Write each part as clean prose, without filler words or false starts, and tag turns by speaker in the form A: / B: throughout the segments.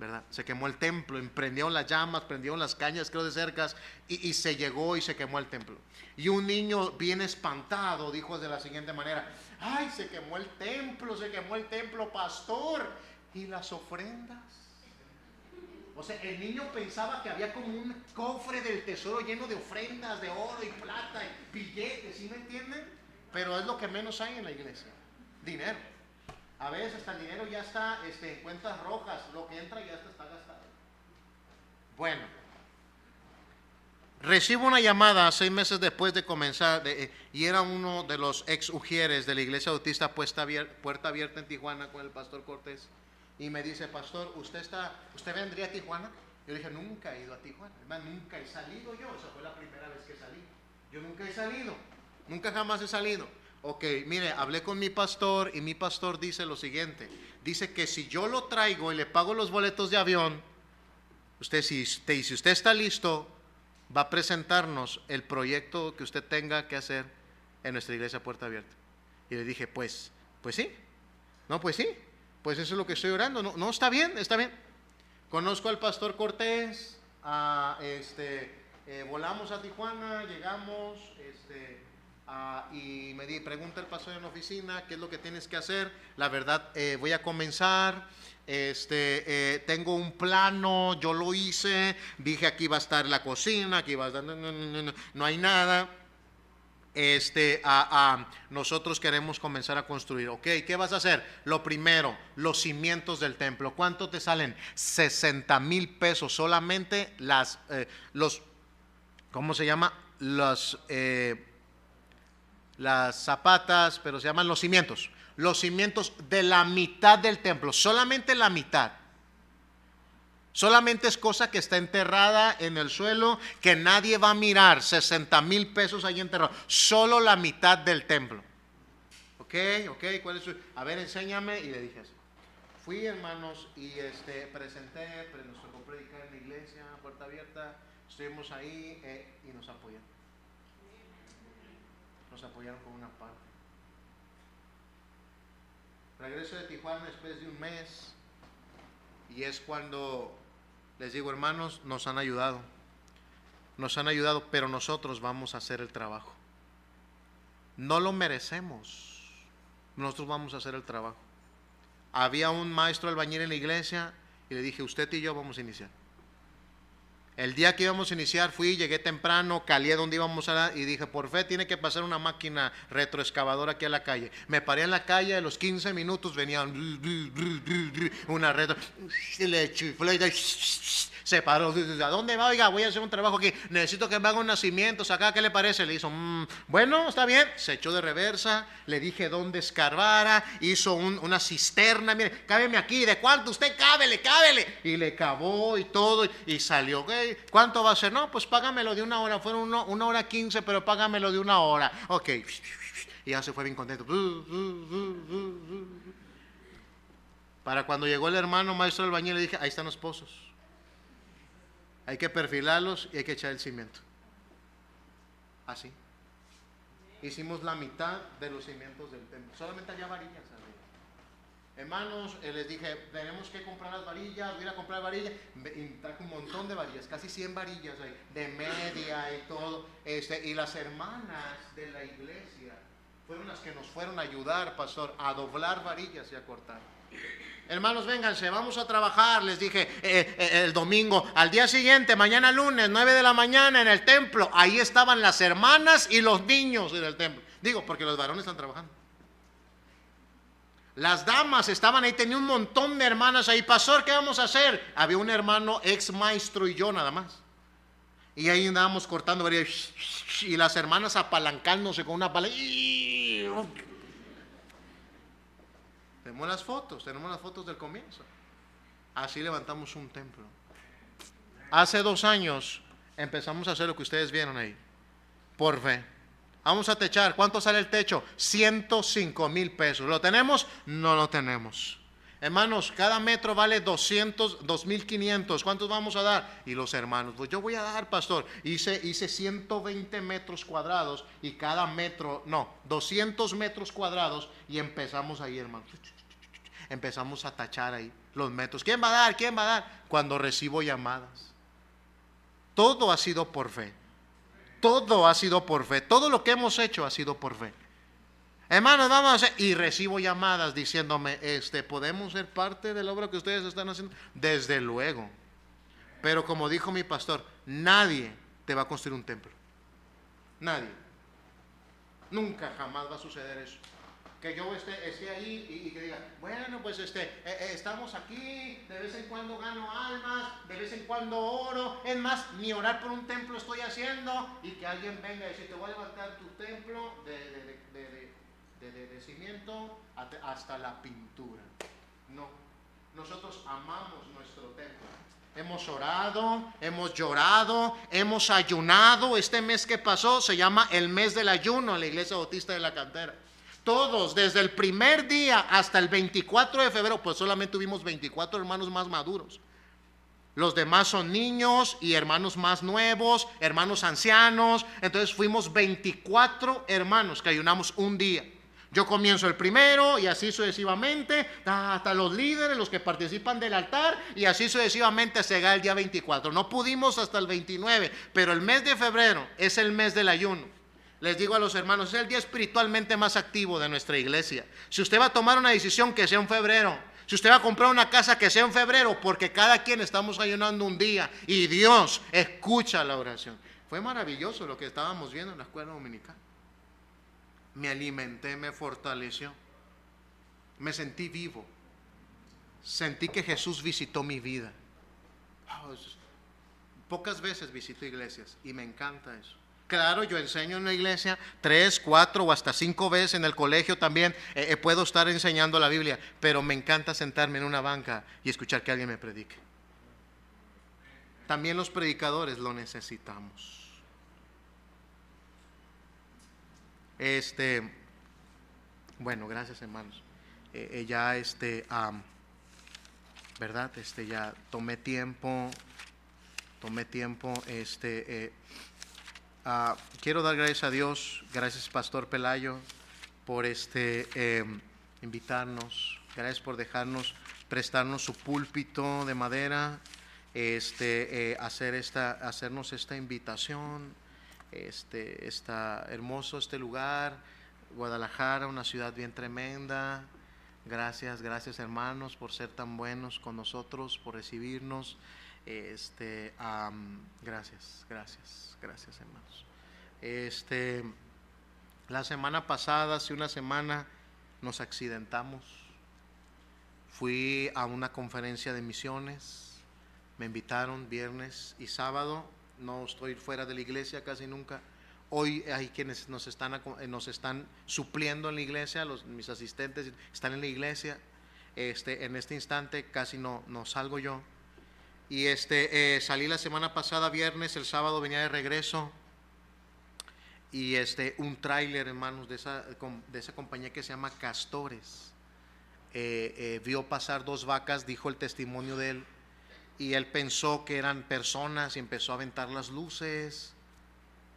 A: ¿verdad? Se quemó el templo, prendieron las llamas, prendieron las cañas, creo, de cercas, y se llegó y se quemó el templo. Y un niño bien espantado dijo de la siguiente manera: ay, se quemó el templo, pastor, ¿y las ofrendas? O sea, el niño pensaba que había como un cofre del tesoro lleno de ofrendas, de oro y plata y billetes, ¿sí me entienden? Pero es lo que menos hay en la iglesia: dinero. A veces hasta el dinero ya está en cuentas rojas, lo que entra ya está gastado. Bueno, recibo una llamada 6 meses después de comenzar, y era uno de los ex ujieres de la iglesia bautista Puerta Abierta en Tijuana, con el pastor Cortés. Y me dice: pastor, ¿usted vendría a Tijuana? Yo le dije: nunca he ido a Tijuana, además nunca he salido yo, esa fue la primera vez que salí. Yo nunca he salido, nunca jamás he salido. Ok, mire, hablé con mi pastor y mi pastor dice lo siguiente: dice que si yo lo traigo y le pago los boletos de avión, si usted está listo, va a presentarnos el proyecto que usted tenga que hacer en nuestra iglesia Puerta Abierta. Y le dije: pues sí, no, pues sí, pues eso es lo que estoy orando. No, está bien, está bien. Conozco al pastor Cortés, volamos a Tijuana, llegamos, y me pregunta el pastor en la oficina: ¿qué es lo que tienes que hacer? La verdad, voy a comenzar, tengo un plano, yo lo hice, dije aquí va a estar la cocina, aquí va a estar, no hay nada. Nosotros queremos comenzar a construir. Ok, ¿qué vas a hacer? Lo primero, los cimientos del templo. ¿Cuánto te salen? 60,000 pesos solamente ¿cómo se llama? Las zapatas, pero se llaman los cimientos de la mitad del templo, solamente la mitad. Solamente es cosa que está enterrada en el suelo, que nadie va a mirar. 60,000 pesos ahí enterrado, solo la mitad del templo. Ok, ¿cuál es su? A ver, enséñame. Y le dije así. Fui, hermanos, y presenté, nos tocó predicar en la iglesia Puerta Abierta. Estuvimos ahí, y nos apoyaron. Nos apoyaron con una parte. Regreso de Tijuana después de un mes, y es cuando les digo: hermanos, nos han ayudado, pero nosotros vamos a hacer el trabajo. No lo merecemos, nosotros vamos a hacer el trabajo. Había un maestro albañil en la iglesia y le dije: usted y yo vamos a iniciar. El día que íbamos a iniciar llegué temprano, calé donde íbamos a dar y dije: por fe tiene que pasar una máquina retroexcavadora aquí a la calle. Me paré en la calle, a los 15 minutos venía una retro, le chiflé, se paró. ¿A dónde va? Oiga, voy a hacer un trabajo aquí, necesito que me haga un nacimiento acá, ¿qué le parece? Le hizo, bueno, está bien. Se echó de reversa, le dije dónde escarbara, hizo una cisterna. Mire, cábeme aquí, ¿de cuánto? Usted cábele. Y le cavó y todo, y salió. ¿Cuánto va a ser? No, pues págamelo de 1 hora, fueron 1:15, pero págamelo de 1 hora. Ok, y ya se fue bien contento. Para cuando llegó el hermano maestro albañil, le dije: ahí están los pozos, hay que perfilarlos y hay que echar el cimiento. Así hicimos la mitad de los cimientos del templo. Solamente había varillas arriba. Hermanos, les dije: tenemos que comprar las varillas. Voy a ir a comprar varillas, y traje un montón de varillas, casi 100 varillas ahí, de media y todo. Y las hermanas de la iglesia fueron las que nos fueron a ayudar, pastor, a doblar varillas y a cortar. Hermanos, vénganse, vamos a trabajar, les dije el domingo. Al día siguiente, mañana lunes, 9 de la mañana, en el templo, ahí estaban las hermanas y los niños en el templo. Digo, porque los varones están trabajando. Las damas estaban ahí, tenía un montón de hermanas ahí. Pastor, ¿qué vamos a hacer? Había un hermano ex maestro y yo nada más. Y ahí andábamos cortando varillas, y las hermanas apalancándose con una pala. Tenemos las fotos del comienzo. Así levantamos un templo. Hace 2 años empezamos a hacer lo que ustedes vieron ahí, por fe. Vamos a techar. ¿Cuánto sale el techo? 105,000 pesos. ¿Lo tenemos? No lo tenemos. Hermanos, cada metro vale 2,500. ¿Cuántos vamos a dar? Y los hermanos: pues yo voy a dar, pastor. Hice 120 metros cuadrados, y cada metro, 200 metros cuadrados, y empezamos ahí, hermanos. empezamos a tachar ahí los métodos. ¿Quién va a dar? ¿Quién va a dar? Cuando recibo llamadas. Todo ha sido por fe. Todo ha sido por fe. Todo lo que hemos hecho ha sido por fe. Hermanos, vamos a hacer. Y recibo llamadas diciéndome, ¿podemos ser parte de la obra que ustedes están haciendo? Desde luego. Pero como dijo mi pastor, nadie te va a construir un templo. Nadie. Nunca, jamás va a suceder eso. Que yo esté ahí y que diga, bueno, pues estamos aquí, de vez en cuando gano almas, de vez en cuando oro. Es más, ni orar por un templo estoy haciendo, y que alguien venga y dice, te voy a levantar tu templo de cimiento hasta la pintura. No, nosotros amamos nuestro templo. Hemos orado, hemos llorado, hemos ayunado. Este mes que pasó se llama el mes del ayuno en la Iglesia Bautista de la Cantera. Todos, desde el primer día hasta el 24 de febrero, pues solamente tuvimos 24 hermanos más maduros. Los demás son niños y hermanos más nuevos, hermanos ancianos. Entonces fuimos 24 hermanos que ayunamos un día. Yo comienzo el primero y así sucesivamente, hasta los líderes, los que participan del altar, y así sucesivamente se llega el día 24. No pudimos hasta el 29, pero el mes de febrero es el mes del ayuno. Les digo a los hermanos, es el día espiritualmente más activo de nuestra iglesia. Si usted va a tomar una decisión, que sea en febrero. Si usted va a comprar una casa, que sea en febrero, porque cada quien estamos ayunando un día y Dios escucha la oración. Fue maravilloso lo que estábamos viendo en la escuela dominical. Me alimenté, me fortaleció, me sentí vivo, sentí que Jesús visitó mi vida. Pocas veces visito iglesias y me encanta eso. Claro, yo enseño en una iglesia 3, 4 o hasta 5 veces, en el colegio también puedo estar enseñando la Biblia, pero me encanta sentarme en una banca y escuchar que alguien me predique. También los predicadores lo necesitamos. Bueno, gracias hermanos. ¿Verdad? Ya tomé tiempo. Quiero dar gracias a Dios, gracias Pastor Pelayo por invitarnos, gracias por prestarnos su púlpito de madera, hacernos esta invitación. Está hermoso este lugar, Guadalajara, una ciudad bien tremenda. Gracias hermanos por ser tan buenos con nosotros, por recibirnos. Gracias hermanos. La semana pasada, hace una semana, nos accidentamos. Fui a una conferencia de misiones, me invitaron viernes y sábado. No estoy fuera de la iglesia casi nunca. Hoy hay quienes nos están supliendo en la iglesia, mis asistentes están en la iglesia. En este instante casi no salgo yo. Y salí la semana pasada viernes, el sábado venía de regreso. Y un tráiler, hermanos, de esa compañía que se llama Castores, vio pasar 2 vacas, dijo el testimonio de él, y él pensó que eran personas y empezó a aventar las luces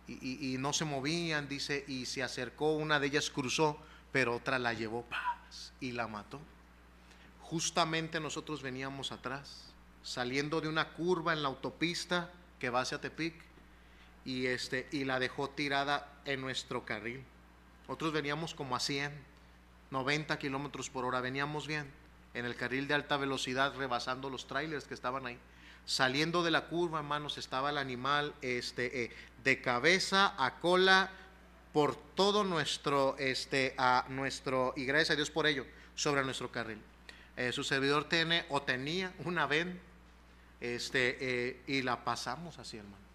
A: y no se movían, dice, y se acercó, una de ellas cruzó, pero otra la llevó y la mató. Justamente nosotros veníamos atrás, saliendo de una curva en la autopista que va hacia Tepic, y la dejó tirada en nuestro carril. Nosotros veníamos como a 90 kilómetros por hora, veníamos bien en el carril de alta velocidad, rebasando los trailers que estaban ahí. Saliendo de la curva, hermanos, estaba el animal de cabeza a cola por todo nuestro, y gracias a Dios por ello, sobre nuestro carril. Su servidor tenía una ven, y la pasamos así, hermano.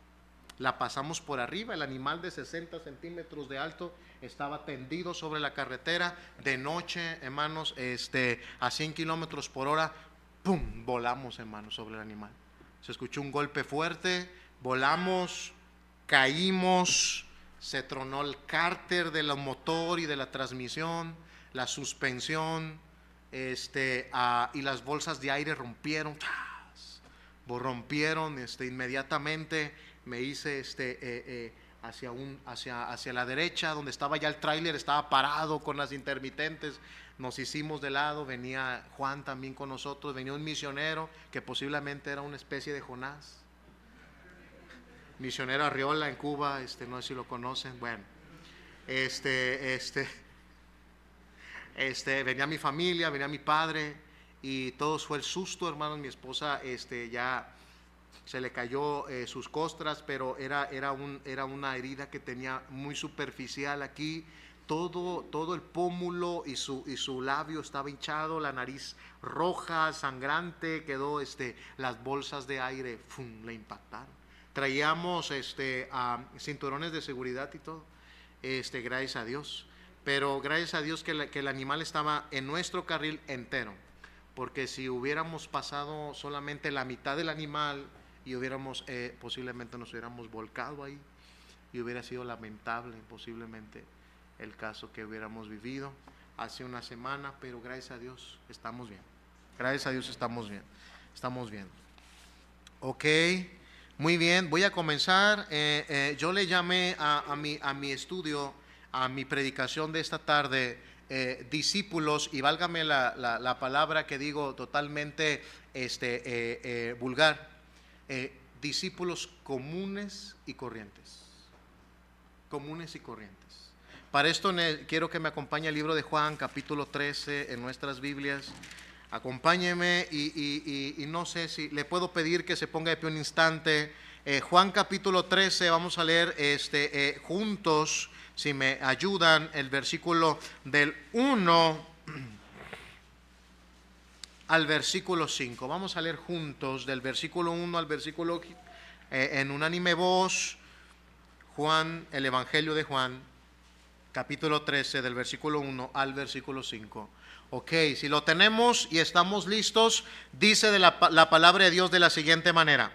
A: La pasamos por arriba. El animal de 60 centímetros de alto estaba tendido sobre la carretera de noche, hermanos, a 100 kilómetros por hora. ¡Pum! Volamos, hermanos, sobre el animal. Se escuchó un golpe fuerte, volamos, caímos, se tronó el cárter del motor y de la transmisión, la suspensión, y las bolsas de aire rompieron, inmediatamente. Me hice hacia la derecha, donde estaba ya el tráiler, estaba parado con las intermitentes. Nos hicimos de lado, venía Juan también con nosotros, venía un misionero que posiblemente era una especie de Jonás. Misionero Arriola en Cuba, no sé si lo conocen. Bueno, venía mi familia, venía mi padre, y todos fue el susto, hermanos. Mi esposa ya se le cayó sus costras, pero era una herida que tenía muy superficial aquí. Todo el pómulo y su labio estaba hinchado, la nariz roja, sangrante, quedó, las bolsas de aire, ¡fum!, le impactaron. Traíamos cinturones de seguridad y todo, gracias a Dios. Pero gracias a Dios que el animal estaba en nuestro carril entero, porque si hubiéramos pasado solamente la mitad del animal y posiblemente nos hubiéramos volcado ahí, y hubiera sido lamentable posiblemente el caso que hubiéramos vivido hace una semana. Pero gracias a Dios estamos bien. Gracias a Dios estamos bien. Ok, muy bien, voy a comenzar. Yo le llamé a mi estudio, a mi predicación de esta tarde, discípulos, y válgame la palabra que digo totalmente vulgar, discípulos comunes y corrientes. Comunes y corrientes. Para esto quiero que me acompañe el libro de Juan, capítulo 13, en nuestras Biblias. Acompáñeme, y no sé si le puedo pedir que se ponga de pie un instante. Juan capítulo 13, vamos a leer juntos, si me ayudan, el versículo del 1 al versículo 5. Vamos a leer juntos del versículo 1 al versículo en unánime voz. Juan, el Evangelio de Juan, capítulo 13, del versículo 1 al versículo 5. Ok, si lo tenemos y estamos listos, dice la palabra de Dios de la siguiente manera: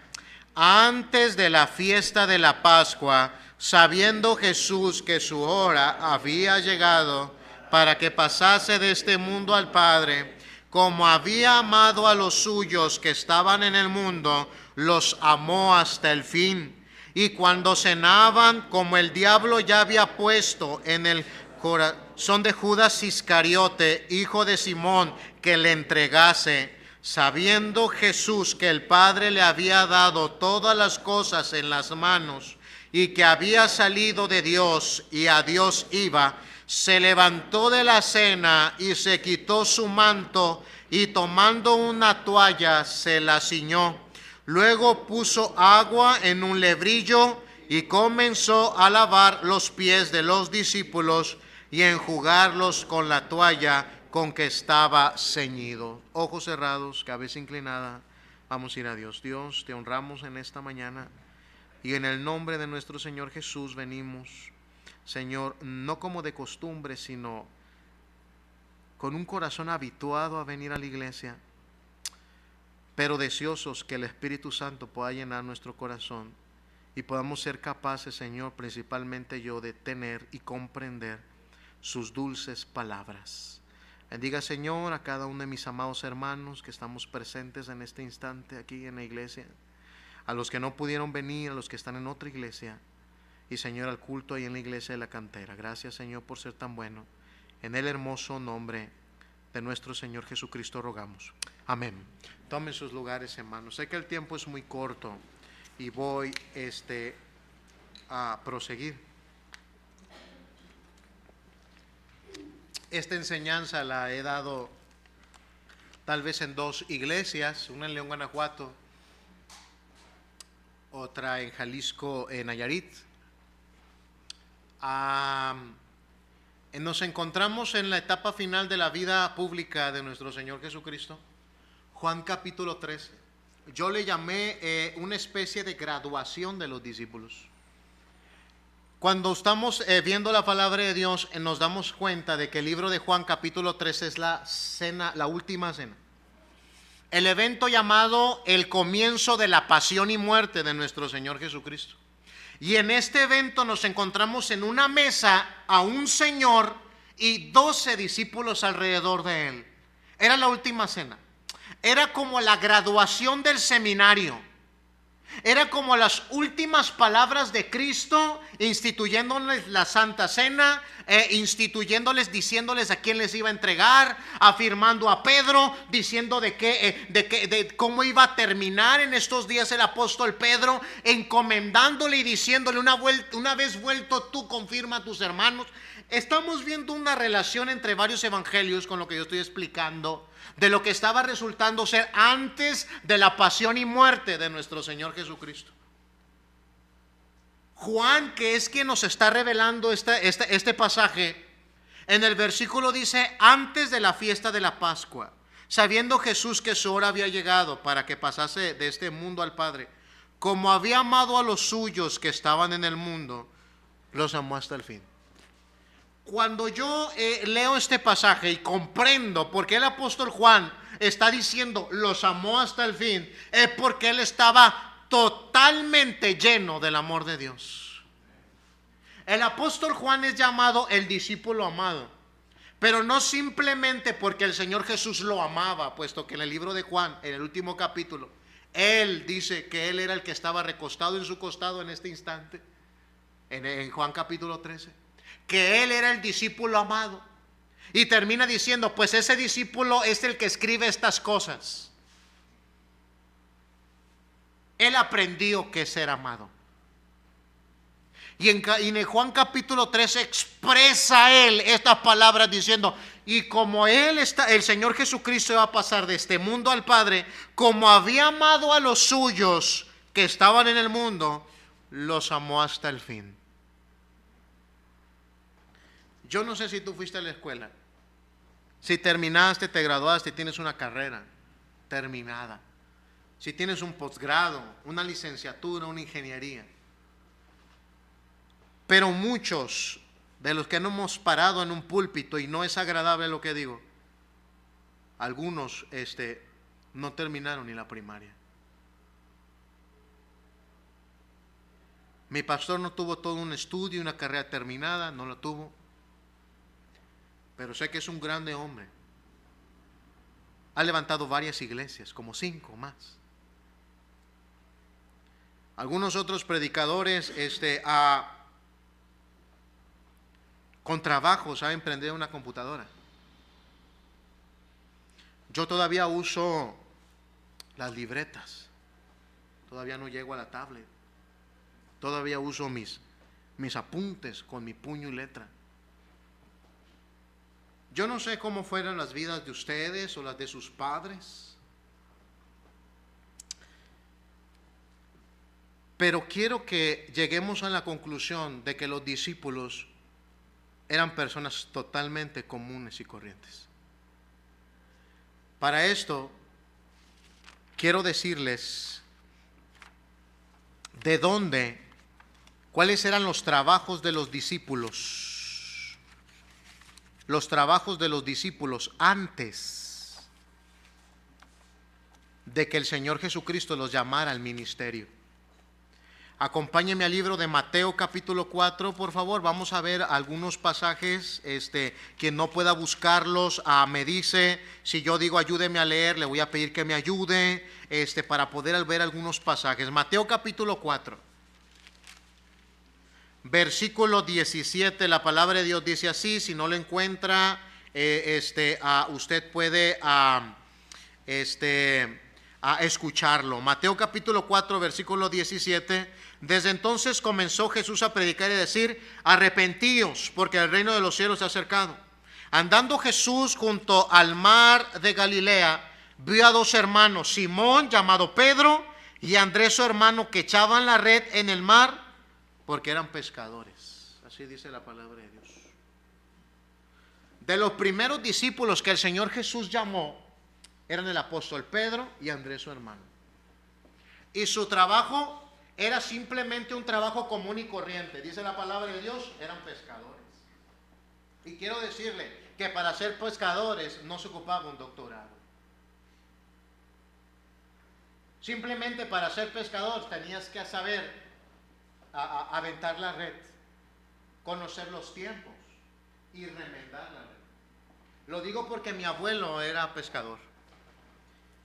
A: antes de la fiesta de la Pascua, sabiendo Jesús que su hora había llegado para que pasase de este mundo al Padre, como había amado a los suyos que estaban en el mundo, los amó hasta el fin. Y cuando cenaban, como el diablo ya había puesto en el corazón de Judas Iscariote, hijo de Simón, que le entregase, sabiendo Jesús que el Padre le había dado todas las cosas en las manos, y que había salido de Dios y a Dios iba, se levantó de la cena y se quitó su manto, y tomando una toalla se la ciñó. Luego puso agua en un lebrillo y comenzó a lavar los pies de los discípulos y enjugarlos con la toalla con que estaba ceñido. Ojos cerrados, cabeza inclinada, vamos a ir a Dios. Dios, te honramos en esta mañana, y en el nombre de nuestro Señor Jesús venimos, Señor, no como de costumbre, sino con un corazón habituado a venir a la iglesia, pero deseosos que el Espíritu Santo pueda llenar nuestro corazón y podamos ser capaces, Señor, principalmente yo, de tener y comprender sus dulces palabras. Bendiga, Señor, a cada uno de mis amados hermanos que estamos presentes en este instante aquí en la iglesia, a los que no pudieron venir, a los que están en otra iglesia, y, Señor, al culto ahí en la iglesia de la cantera. Gracias, Señor, por ser tan bueno. En el hermoso nombre de nuestro Señor Jesucristo rogamos. Amén. Tomen sus lugares, hermanos. Sé que el tiempo es muy corto y voy a proseguir. Esta enseñanza la he dado tal vez en dos iglesias, una en León, Guanajuato, otra en Jalisco, en Nayarit. Nos encontramos en la etapa final de la vida pública de nuestro Señor Jesucristo. Juan capítulo 13. Yo le llamé una especie de graduación de los discípulos. Cuando estamos viendo la palabra de Dios, nos damos cuenta de que el libro de Juan capítulo 13 es la cena, la última cena. El evento llamado el comienzo de la pasión y muerte de nuestro Señor Jesucristo. Y en este evento nos encontramos en una mesa a un Señor y 12 discípulos alrededor de él. Era la última cena. Era como la graduación del seminario. Era como las últimas palabras de Cristo, instituyéndoles la Santa Cena, instituyéndoles, diciéndoles a quién les iba a entregar, afirmando a Pedro, diciendo de cómo iba a terminar en estos días el apóstol Pedro, encomendándole y diciéndole: una vez vuelto tú, confirma a tus hermanos. Estamos viendo una relación entre varios evangelios con lo que yo estoy explicando, de lo que estaba resultando ser antes de la pasión y muerte de nuestro Señor Jesucristo. Juan, que es quien nos está revelando este pasaje, en el versículo dice: antes de la fiesta de la Pascua, sabiendo Jesús que su hora había llegado para que pasase de este mundo al Padre, como había amado a los suyos que estaban en el mundo, los amó hasta el fin. Cuando yo leo este pasaje y comprendo por qué el apóstol Juan está diciendo los amó hasta el fin, es porque él estaba totalmente lleno del amor de Dios. El apóstol Juan es llamado el discípulo amado, pero no simplemente porque el Señor Jesús lo amaba, puesto que en el libro de Juan, en el último capítulo, él dice que él era el que estaba recostado en su costado en este instante, en Juan capítulo 13. Que él era el discípulo amado, y termina diciendo: pues ese discípulo es el que escribe estas cosas. Él aprendió que es ser amado. Y en Juan capítulo 13 expresa él estas palabras diciendo: y como él está, el Señor Jesucristo iba a pasar de este mundo al Padre, como había amado a los suyos que estaban en el mundo, los amó hasta el fin. Yo no sé si tú fuiste a la escuela, si terminaste, te graduaste, tienes una carrera terminada, si tienes un posgrado, una licenciatura, una ingeniería. Pero muchos de los que no hemos parado en un púlpito, y no es agradable lo que digo, algunos no terminaron ni la primaria. Mi pastor no tuvo todo un estudio y una carrera terminada, no lo tuvo. Pero sé que es un grande hombre. Ha levantado varias iglesias, como 5 más. Algunos otros predicadores con trabajo saben prender una computadora. Yo todavía uso las libretas. Todavía no llego a la tablet. Todavía uso mis apuntes con mi puño y letra. Yo no sé cómo fueron las vidas de ustedes o las de sus padres, pero quiero que lleguemos a la conclusión de que los discípulos eran personas totalmente comunes y corrientes. Para esto, quiero decirles de dónde, cuáles eran los trabajos de los discípulos. Los trabajos de los discípulos antes de que el Señor Jesucristo los llamara al ministerio. Acompáñenme al libro de Mateo capítulo 4, por favor. Vamos a ver algunos pasajes. Quien no pueda buscarlos, me dice. Si yo digo ayúdeme a leer, le voy a pedir que me ayude para poder ver algunos pasajes. Mateo capítulo 4. Versículo 17, la palabra de Dios dice así. Si no lo encuentra, usted puede escucharlo. Mateo capítulo 4, versículo 17. Desde entonces comenzó Jesús a predicar y decir: arrepentíos, porque el reino de los cielos se ha acercado. Andando Jesús junto al mar de Galilea, vio a 2 hermanos, Simón llamado Pedro y Andrés su hermano, que echaban la red en el mar porque eran pescadores. Así dice la palabra de Dios. De los primeros discípulos que el Señor Jesús llamó, eran el apóstol Pedro y Andrés su hermano. Y su trabajo era simplemente un trabajo común y corriente. Dice la palabra de Dios, eran pescadores. Y quiero decirle que para ser pescadores no se ocupaba un doctorado. Simplemente para ser pescador tenías que saber aventar la red, conocer los tiempos y remendar la red. Lo digo porque mi abuelo era pescador.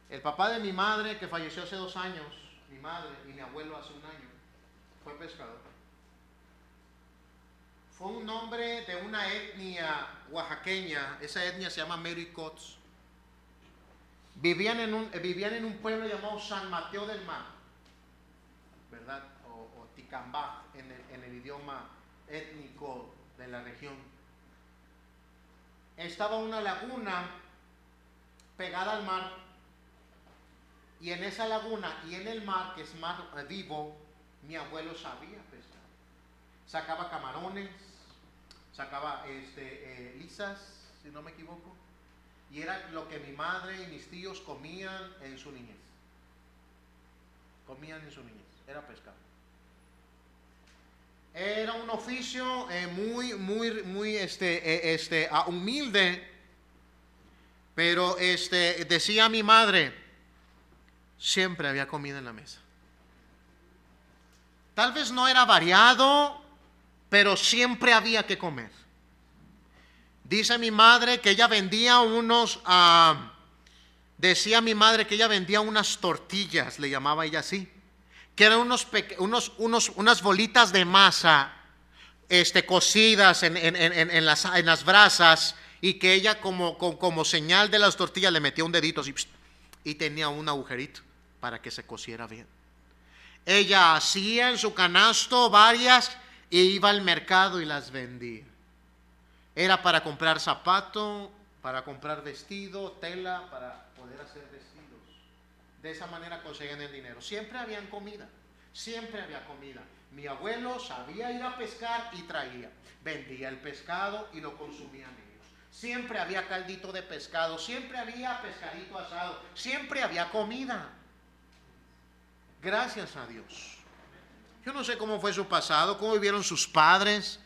A: El papá de mi madre, que falleció hace 2 años, mi madre y mi abuelo hace un año fue pescador. Fue un hombre de una etnia oaxaqueña, esa etnia se llama Mericots. Vivían en un pueblo llamado San Mateo del Mar, ¿verdad? O Ticambá en el idioma étnico de la región. Estaba una laguna pegada al mar, y en esa laguna y en el mar, que es mar vivo, mi abuelo sabía pescar. Sacaba camarones, sacaba lisas, si no me equivoco, y era lo que mi madre y mis tíos comían en su niñez. Era pescar. Era un oficio muy humilde, pero decía mi madre, siempre había comida en la mesa. Tal vez no era variado, pero siempre había que comer. Dice mi madre que ella vendía unas tortillas, le llamaba ella así, que eran unas bolitas de masa cocidas en las brasas, y que ella como señal de las tortillas le metía un dedito así, y tenía un agujerito para que se cociera bien. Ella hacía en su canasto varias e iba al mercado y las vendía. Era para comprar zapato, para comprar vestido, tela, para poder hacer vestidos. De esa manera conseguían el dinero. Siempre había comida. Mi abuelo sabía ir a pescar y traía. Vendía el pescado y lo consumían ellos. Siempre había caldito de pescado, siempre había pescadito asado, siempre había comida. Gracias a Dios. Yo no sé cómo fue su pasado, cómo vivieron sus padres,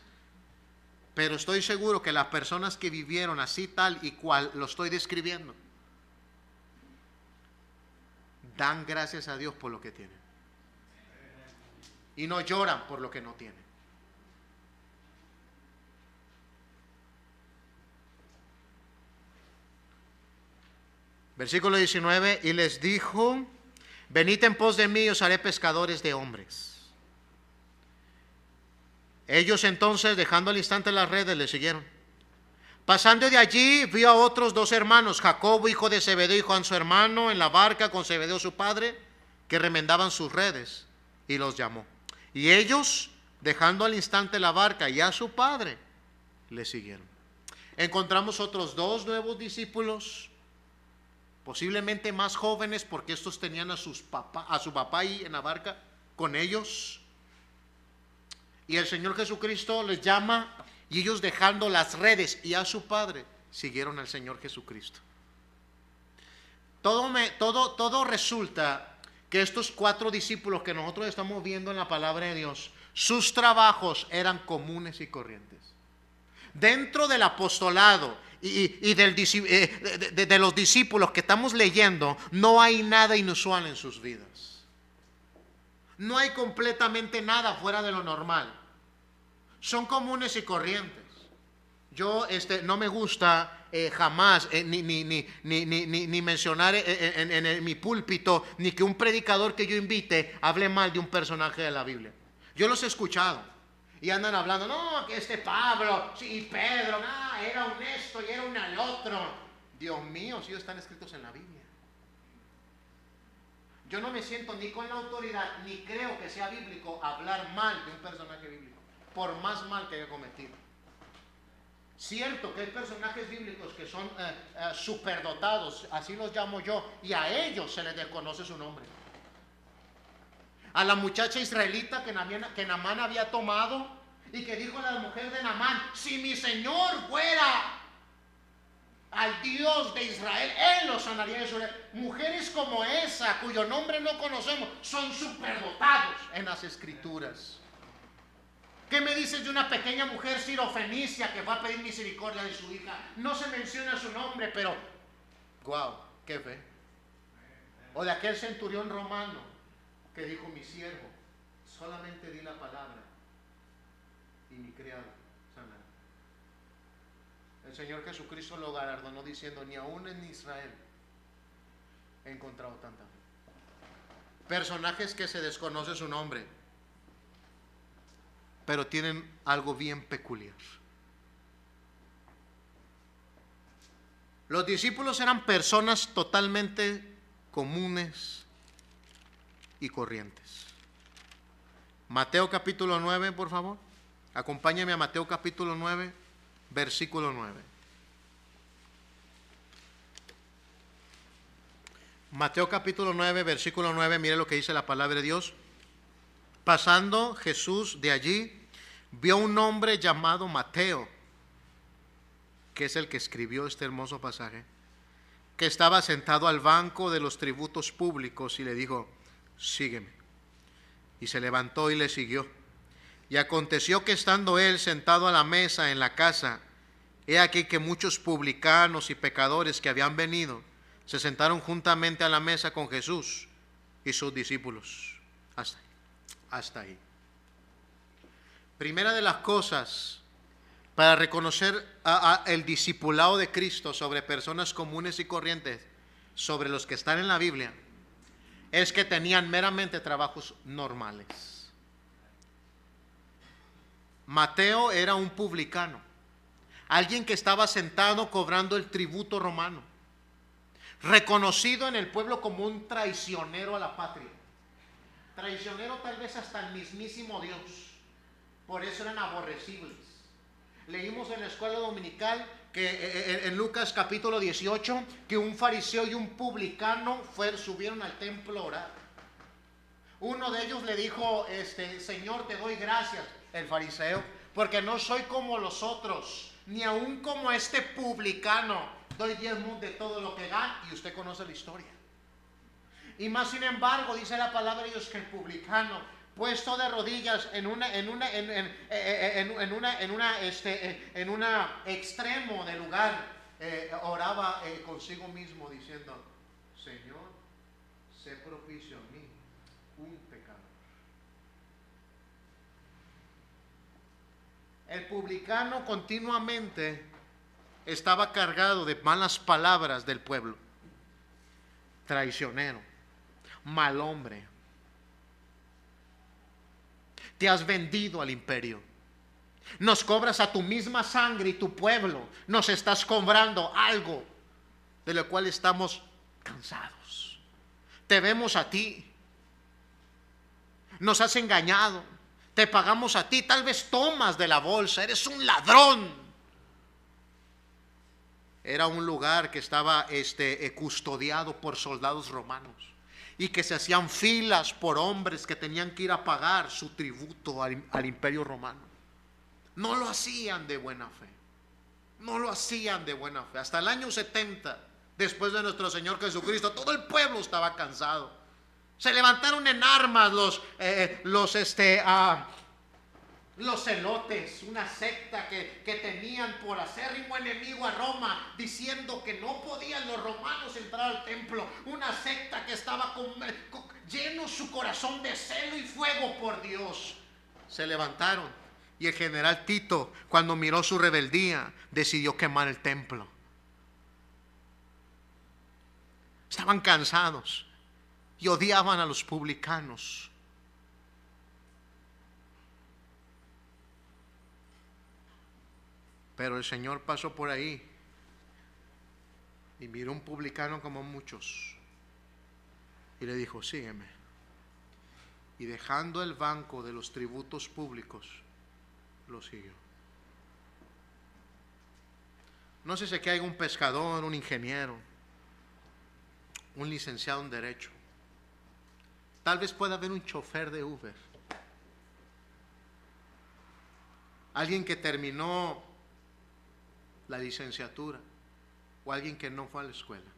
A: pero estoy seguro que las personas que vivieron así tal y cual lo estoy describiendo, dan gracias a Dios por lo que tienen. Y no lloran por lo que no tienen. Versículo 19, y les dijo, venid en pos de mí y os haré pescadores de hombres. Ellos entonces, dejando al instante las redes, le siguieron. Pasando de allí, vio a otros 2 hermanos, Jacobo, hijo de Zebedeo, y Juan su hermano, en la barca con Zebedeo su padre, que remendaban sus redes, y los llamó. Y ellos, dejando al instante la barca y a su padre, le siguieron. Encontramos otros 2 nuevos discípulos, posiblemente más jóvenes, porque estos tenían a su papá ahí en la barca con ellos. Y el Señor Jesucristo les llama, y ellos, dejando las redes y a su padre, siguieron al Señor Jesucristo. Todo resulta que estos 4 discípulos que nosotros estamos viendo en la palabra de Dios, sus trabajos eran comunes y corrientes. Dentro del apostolado y de los discípulos que estamos leyendo, no hay nada inusual en sus vidas. No hay completamente nada fuera de lo normal. Son comunes y corrientes. Yo no me gusta jamás ni mencionar en mi púlpito, ni que un predicador que yo invite hable mal de un personaje de la Biblia. Yo los he escuchado y andan hablando, no, que Pablo, sí, Pedro, era un esto y era un al otro. Dios mío, si ellos están escritos en la Biblia. Yo no me siento ni con la autoridad, ni creo que sea bíblico hablar mal de un personaje bíblico, por más mal que haya cometido. Cierto que hay personajes bíblicos que son superdotados, así los llamo yo, y a ellos se les desconoce su nombre. A la muchacha israelita que Naamán había tomado, y que dijo a la mujer de Naamán, si mi señor fuera al Dios de Israel, Él los sanaría de su herida. Mujeres como esa, cuyo nombre no conocemos, son superdotados en las Escrituras. ¿Qué me dices de una pequeña mujer sirofenicia que va a pedir misericordia de su hija? No se menciona su nombre, pero ¡guau! ¡Qué fe! O de aquel centurión romano que dijo, mi siervo, solamente di la palabra y mi criado sanará. El Señor Jesucristo lo galardonó diciendo, ni aún en Israel he encontrado tanta fe. Personajes que se desconoce su nombre, pero tienen algo bien peculiar. Los discípulos eran personas totalmente comunes y corrientes. Mateo capítulo 9, por favor. Acompáñame a Mateo capítulo 9, versículo 9. Mateo capítulo 9, versículo 9, mire lo que dice la palabra de Dios. Pasando Jesús de allí, vio un hombre llamado Mateo, que es el que escribió este hermoso pasaje, que estaba sentado al banco de los tributos públicos, y le dijo: sígueme. Y se levantó y le siguió. Y aconteció que estando él sentado a la mesa en la casa, he aquí que muchos publicanos y pecadores que habían venido se sentaron juntamente a la mesa con Jesús y sus discípulos. Hasta ahí. Primera de las cosas para reconocer el discipulado de Cristo sobre personas comunes y corrientes, sobre los que están en la Biblia, es que tenían meramente trabajos normales. Mateo era un publicano, alguien que estaba sentado cobrando el tributo romano, reconocido en el pueblo como un traicionero a la patria, traicionero tal vez hasta el mismísimo Dios. Por eso eran aborrecibles. Leímos en la escuela dominical que en Lucas capítulo 18 que un fariseo y un publicano subieron al templo a orar. Uno de ellos le dijo: Señor, te doy gracias, el fariseo, porque no soy como los otros, ni aun como este publicano. Doy diezmos de todo lo que gano. Y usted conoce la historia. Y más sin embargo, dice la palabra de Dios que el publicano, puesto de rodillas en un extremo del lugar, oraba consigo mismo diciendo: Señor, sé propicio a mí, un pecador. El publicano continuamente estaba cargado de malas palabras del pueblo. Traicionero, mal hombre, te has vendido al imperio, nos cobras a tu misma sangre y tu pueblo nos estás cobrando algo de lo cual estamos cansados. Te vemos a ti, nos has engañado, te pagamos a ti, tal vez tomas de la bolsa, eres un ladrón. Era un lugar que estaba custodiado por soldados romanos, y que se hacían filas por hombres que tenían que ir a pagar su tributo al imperio romano. No lo hacían de buena fe. No lo hacían de buena fe. Hasta el año 70, después de nuestro Señor Jesucristo, todo el pueblo estaba cansado. Se levantaron en armas los celotes, una secta que tenían por acérrimo enemigo a Roma, diciendo que no podían los romanos entrar al templo. Una secta que estaba lleno su corazón de celo y fuego por Dios. Se levantaron, y el general Tito, cuando miró su rebeldía, decidió quemar el templo. Estaban cansados y odiaban a los publicanos. Pero el Señor pasó por ahí y miró un publicano como muchos y le dijo: sígueme. Y dejando el banco de los tributos públicos, lo siguió. No sé si aquí hay un pescador, un ingeniero, un licenciado en Derecho. Tal vez pueda haber un chofer de Uber, alguien que terminó la licenciatura, o alguien que no fue a la escuela,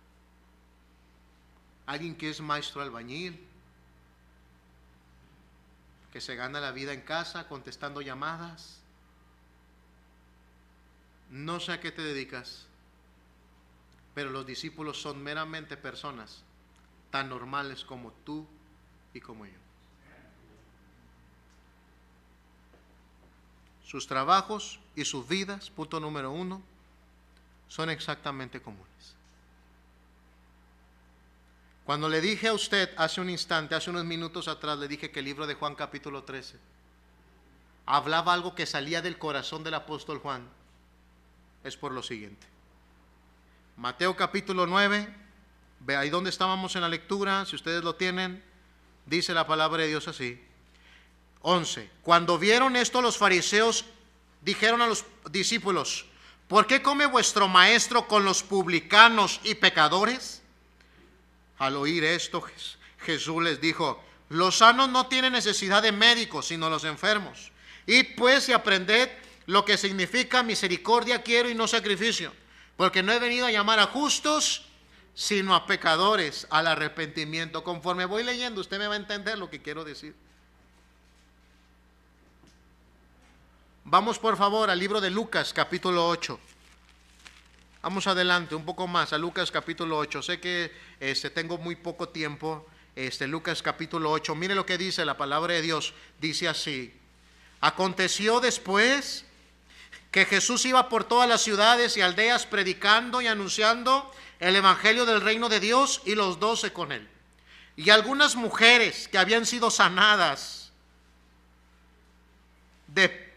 A: alguien que es maestro albañil, que se gana la vida en casa contestando llamadas. No sé a qué te dedicas, pero los discípulos son meramente personas tan normales como tú y como yo. Sus trabajos y sus vidas, punto número 1, son exactamente comunes. Cuando le dije a usted hace un instante, hace unos minutos atrás, le dije que el libro de Juan capítulo 13 hablaba algo que salía del corazón del apóstol Juan, es por lo siguiente. Mateo capítulo 9, ve ahí donde estábamos en la lectura, si ustedes lo tienen, dice la palabra de Dios así. 11. Cuando vieron esto, los fariseos dijeron a los discípulos: ¿por qué come vuestro maestro con los publicanos y pecadores? Al oír esto, Jesús les dijo: los sanos no tienen necesidad de médicos, sino los enfermos. Id pues y aprended lo que significa misericordia quiero y no sacrificio, porque no he venido a llamar a justos, sino a pecadores al arrepentimiento. Conforme voy leyendo, usted me va a entender lo que quiero decir. Vamos por favor al libro de Lucas capítulo 8. Vamos adelante un poco más a Lucas capítulo 8. Sé que tengo muy poco tiempo. Lucas capítulo 8. Mire lo que dice la palabra de Dios. Dice así: aconteció después que Jesús iba por todas las ciudades y aldeas predicando y anunciando el evangelio del reino de Dios, y los 12 con él. Y algunas mujeres que habían sido sanadas de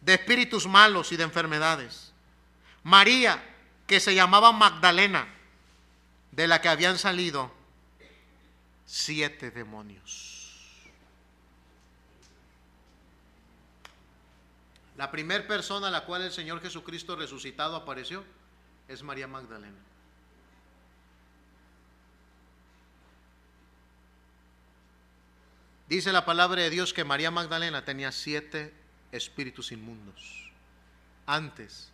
A: espíritus malos y de enfermedades. María, que se llamaba Magdalena, de la que habían salido 7 demonios. La primera persona a la cual el Señor Jesucristo resucitado apareció es María Magdalena. Dice la palabra de Dios que María Magdalena tenía 7 espíritus inmundos antes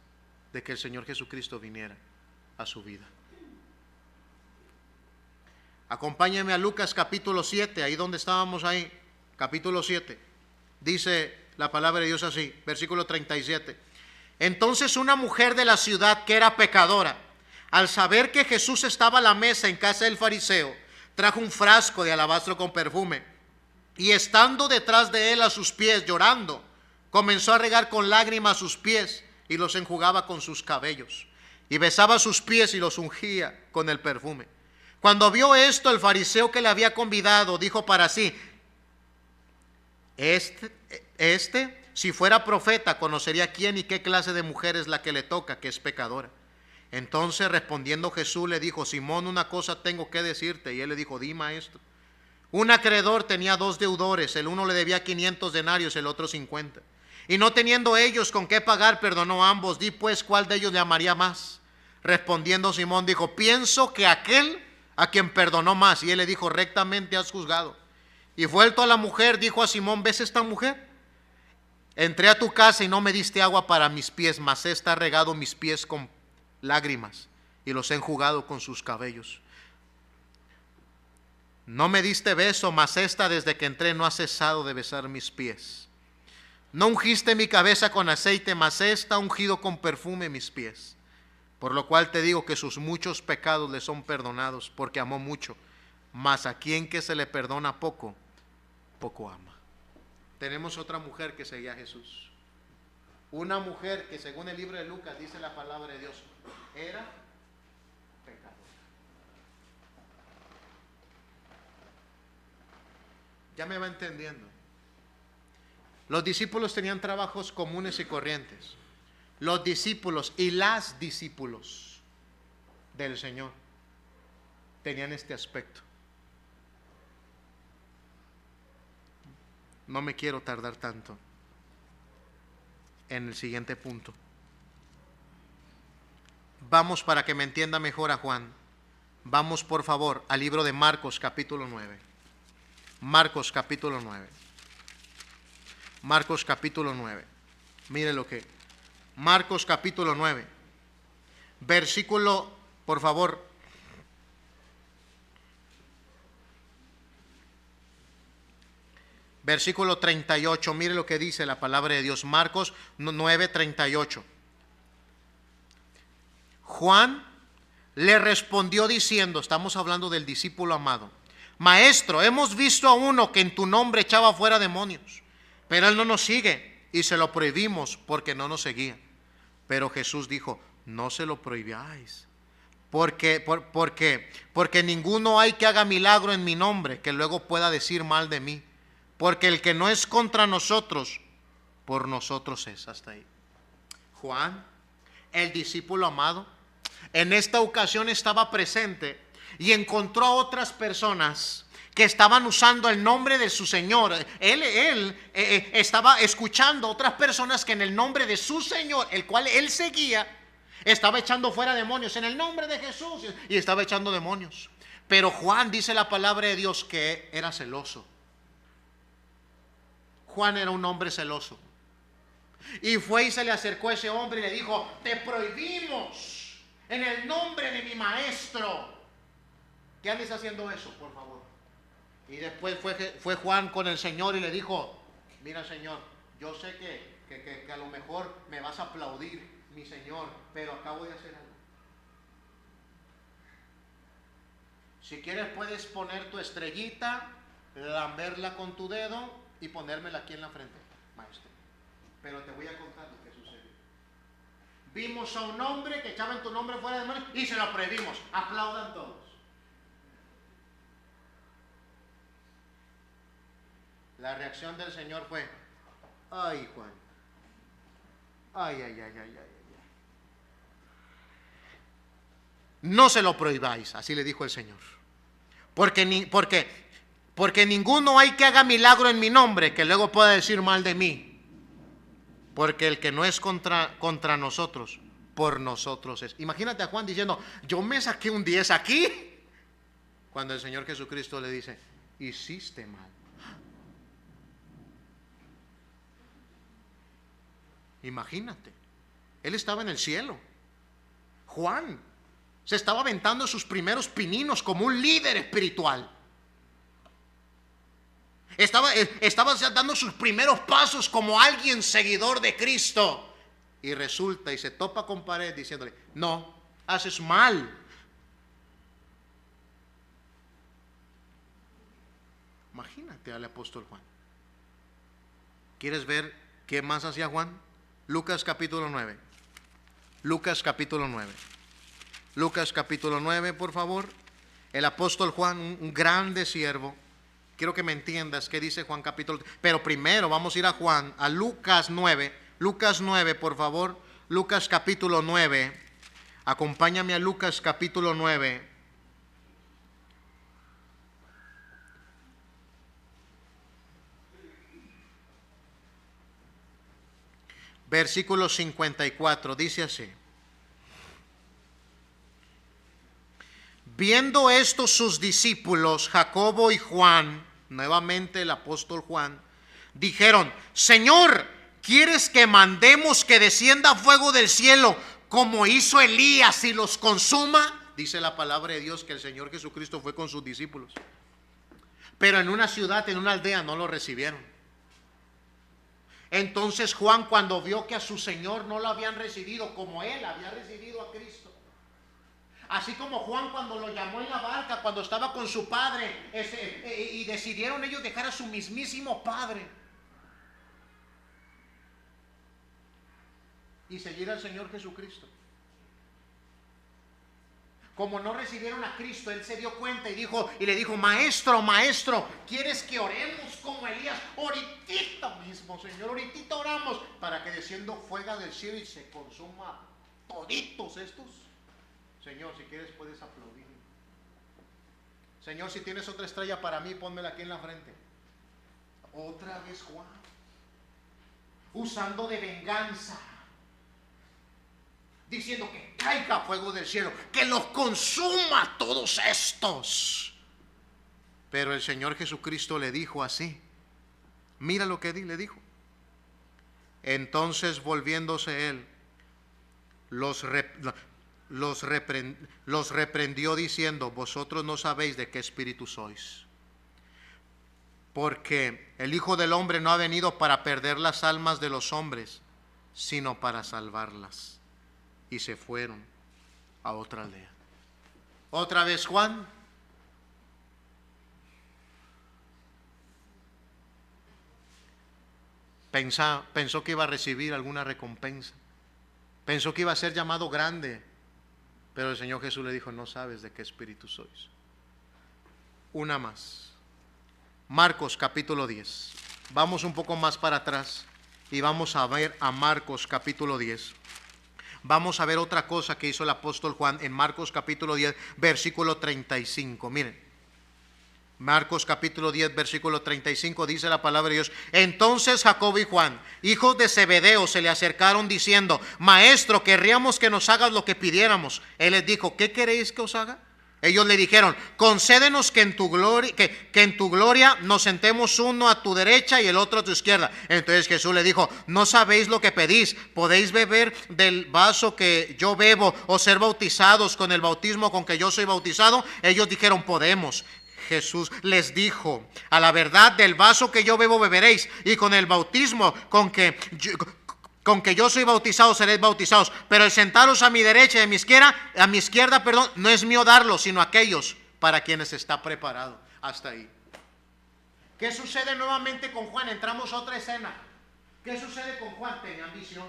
A: de que el Señor Jesucristo viniera a su vida. Acompáñenme a Lucas capítulo 7, ahí donde estábamos ahí, capítulo 7. Dice la palabra de Dios así, versículo 37. Entonces una mujer de la ciudad que era pecadora, al saber que Jesús estaba a la mesa en casa del fariseo, trajo un frasco de alabastro con perfume, y estando detrás de él a sus pies llorando, comenzó a regar con lágrimas sus pies y los enjugaba con sus cabellos, y besaba sus pies y los ungía con el perfume. Cuando vio esto, el fariseo que le había convidado dijo para sí: si fuera profeta, conocería quién y qué clase de mujer es la que le toca, que es pecadora. Entonces respondiendo Jesús le dijo: Simón, una cosa tengo que decirte. Y él le dijo: di, maestro. Un acreedor tenía 2 deudores, el uno le debía 500 denarios, el otro 50. Y no teniendo ellos con qué pagar, perdonó a ambos. Di pues, ¿cuál de ellos le amaría más? Respondiendo Simón dijo: pienso que aquel a quien perdonó más. Y él le dijo: rectamente has juzgado. Y vuelto a la mujer, dijo a Simón: ¿ves esta mujer? Entré a tu casa y no me diste agua para mis pies, mas esta ha regado mis pies con lágrimas y los he enjugado con sus cabellos. No me diste beso, mas esta desde que entré no ha cesado de besar mis pies. No ungiste mi cabeza con aceite, mas esta ha ungido con perfume mis pies. Por lo cual te digo que sus muchos pecados le son perdonados, porque amó mucho. Mas a quien que se le perdona poco, poco ama. Tenemos otra mujer que seguía a Jesús. Una mujer que según el libro de Lucas dice la palabra de Dios, era pecadora. Ya me va entendiendo. Los discípulos tenían trabajos comunes y corrientes. Los discípulos y las discípulos del Señor tenían este aspecto. No me quiero tardar tanto en el siguiente punto. Vamos, para que me entienda mejor a Juan. Vamos por favor al libro de Marcos capítulo 9. Marcos capítulo 9. Marcos capítulo 9. Mire lo que. Marcos capítulo 9. Versículo, por favor. Versículo 38. Mire lo que dice la palabra de Dios. Marcos 9, 38. Juan le respondió diciendo, estamos hablando del discípulo amado: Maestro, hemos visto a uno que en tu nombre echaba fuera demonios, pero él no nos sigue y se lo prohibimos porque no nos seguía. Pero Jesús dijo: no se lo prohibáis, Porque ninguno hay que haga milagro en mi nombre, que luego pueda decir mal de mí. Porque el que no es contra nosotros, por nosotros es. Hasta ahí. Juan, el discípulo amado, en esta ocasión estaba presente y encontró a otras personas que estaban usando el nombre de su Señor. Él estaba escuchando a otras personas que en el nombre de su Señor, el cual él seguía, estaba echando fuera demonios en el nombre de Jesús y estaba echando demonios. Pero Juan, dice la palabra de Dios, que era celoso. Juan era un hombre celoso. Y fue y se le acercó a ese hombre y le dijo: te prohibimos en el nombre de mi maestro que andes haciendo eso, por favor. Y después fue Juan con el Señor y le dijo: mira, Señor, yo sé que a lo mejor me vas a aplaudir, mi Señor, pero acabo de hacer algo. Si quieres puedes poner tu estrellita, lamberla con tu dedo y ponérmela aquí en la frente, maestro. Pero te voy a contar lo que sucedió. Vimos a un hombre que echaba en tu nombre fuera de demonios y se lo prohibimos. Aplaudan todos. La reacción del Señor fue: ay, Juan, ay. No se lo prohibáis, así le dijo el Señor. Porque ninguno hay que haga milagro en mi nombre, que luego pueda decir mal de mí. Porque el que no es contra nosotros, por nosotros es. Imagínate a Juan diciendo: yo me saqué un 10 aquí, cuando el Señor Jesucristo le dice: hiciste mal. Imagínate, él estaba en el cielo. Juan se estaba aventando sus primeros pininos como un líder espiritual. Estaba dando sus primeros pasos como alguien seguidor de Cristo. Y resulta y se topa con pared diciéndole: no, haces mal. Imagínate al apóstol Juan. ¿Quieres ver qué más hacía Juan? Lucas capítulo 9. Lucas capítulo 9. Lucas capítulo 9, por favor. El apóstol Juan, un grande siervo. Quiero que me entiendas qué dice Juan capítulo. Pero primero vamos a ir a Lucas 9. Lucas 9, por favor. Lucas capítulo 9. Acompáñame a Lucas capítulo 9. Versículo 54. Dice así: viendo esto sus discípulos, Jacobo y Juan, nuevamente el apóstol Juan, dijeron: Señor, ¿quieres que mandemos que descienda fuego del cielo como hizo Elías y los consuma? Dice la palabra de Dios que el Señor Jesucristo fue con sus discípulos, pero en una ciudad, en una aldea, no lo recibieron. Entonces Juan, cuando vio que a su Señor no lo habían recibido como él había recibido a Cristo, así como Juan cuando lo llamó en la barca, cuando estaba con su padre, y decidieron ellos dejar a su mismísimo padre y seguir al Señor Jesucristo. Como no recibieron a Cristo, él se dio cuenta y le dijo: maestro, ¿quieres que oremos como Elías? Ahorita mismo, Señor, ahorita oramos para que descienda fuego del cielo y se consuma toditos estos. Señor, si quieres puedes aplaudir. Señor, si tienes otra estrella para mí, pónmela aquí en la frente. Otra vez Juan, usando de venganza, diciendo que caiga fuego del cielo, que los consuma todos estos. Pero el Señor Jesucristo le dijo así. Mira lo que le dijo. Entonces, volviéndose él, los reprendió diciendo: vosotros no sabéis de qué espíritu sois, porque el Hijo del Hombre no ha venido para perder las almas de los hombres, sino para salvarlas. Y se fueron a otra aldea. Otra vez Juan pensó que iba a recibir alguna recompensa, pensó que iba a ser llamado grande, Pero el Señor Jesús le dijo: no sabes de qué espíritu sois. Una más. Marcos capítulo 10. Vamos un poco más para atrás y vamos a ver a Marcos capítulo 10. Vamos a ver otra cosa que hizo el apóstol Juan en Marcos capítulo 10, versículo 35. Miren. Marcos capítulo 10, versículo 35, dice la palabra de Dios: entonces Jacobo y Juan, hijos de Zebedeo, se le acercaron diciendo: Maestro, querríamos que nos hagas lo que pidiéramos. Él les dijo: ¿qué queréis que os haga? Ellos le dijeron: concédenos que en tu gloria nos sentemos uno a tu derecha y el otro a tu izquierda. Entonces Jesús le dijo: no sabéis lo que pedís. ¿Podéis beber del vaso que yo bebo o ser bautizados con el bautismo con que yo soy bautizado? Ellos dijeron: podemos. Jesús les dijo: a la verdad, del vaso que yo bebo beberéis, y con el bautismo con que yo soy bautizado seréis bautizados. Pero el sentaros a mi derecha y a mi izquierda, no es mío darlo, sino aquellos para quienes está preparado. Hasta ahí. ¿Qué sucede nuevamente con Juan? Entramos a otra escena. ¿Qué sucede con Juan? Tenía ambición.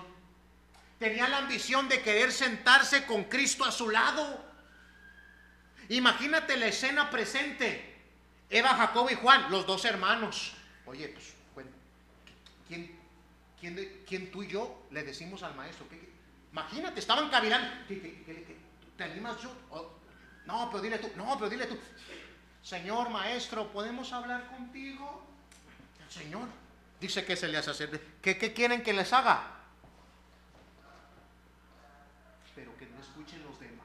A: Tenía la ambición de querer sentarse con Cristo a su lado. Imagínate la escena presente. Eva, Jacobo y Juan, los dos hermanos. Oye, pues, ¿quién tú y yo le decimos al maestro? Imagínate, estaban cavilando. ¿Te animas yo? No, pero dile tú. No, pero dile tú. Señor, maestro, ¿podemos hablar contigo? El Señor dice: ¿qué se les hace? ¿Qué quieren que les haga? Pero que no escuchen los demás.